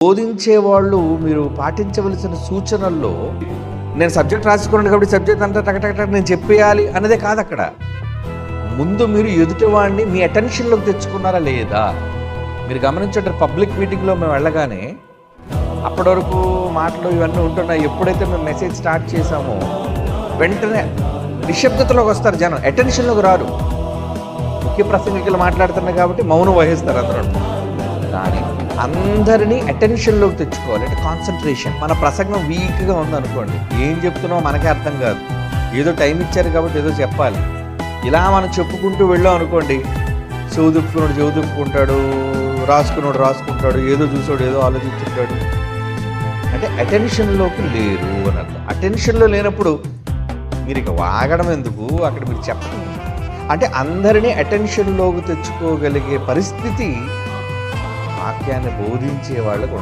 బోధించేవాళ్ళు మీరు పాటించవలసిన సూచనల్లో నేను సబ్జెక్ట్ రాసుకున్నాను కాబట్టి సబ్జెక్ట్ అంతా టకటక నేను చెప్పేయాలి అన్నదే కాదు అక్కడ. ముందు మీరు ఎదుటివాడిని మీ అటెన్షన్లోకి తెచ్చుకున్నారా లేదా? మీరు గమనించండి, పబ్లిక్ మీటింగ్లో మేము వెళ్ళగానే అప్పటి వరకు మాటలు ఇవన్నీ ఉంటున్నాయి. ఎప్పుడైతే మేము మెసేజ్ స్టార్ట్ చేసామో వెంటనే నిశ్శబ్దతలోకి వస్తారు జనం, అటెన్షన్లోకి రారు. ముఖ్య ప్రసంగికులు మాట్లాడుతున్నారు కాబట్టి మౌనం వహిస్తారు అందరూ. కానీ అందరినీ అటెన్షన్లోకి తెచ్చుకోవాలి, అంటే కాన్సన్ట్రేషన్. మన ప్రసంగం వీక్గా ఉందనుకోండి, ఏం చెప్తున్నామో మనకే అర్థం కాదు. ఏదో టైం ఇచ్చారు కాబట్టి ఏదో చెప్పాలి, ఇలా మనం చెప్పుకుంటూ వెళ్ళాం అనుకోండి, చెవు దుప్పుకుంటాడు, రాసుకుంటాడు, ఏదో చూసాడు ఏదో ఆలోచించుంటాడు. అంటే అటెన్షన్లోకి లేరు అని అర్థం. అటెన్షన్లో లేనప్పుడు మీరు ఇక వాగడం ఎందుకు, అక్కడ మీరు చెప్పడం. అంటే అందరినీ అటెన్షన్లోకి తెచ్చుకోగలిగే పరిస్థితి వాక్యాన్ని బోధించే వాళ్ళకు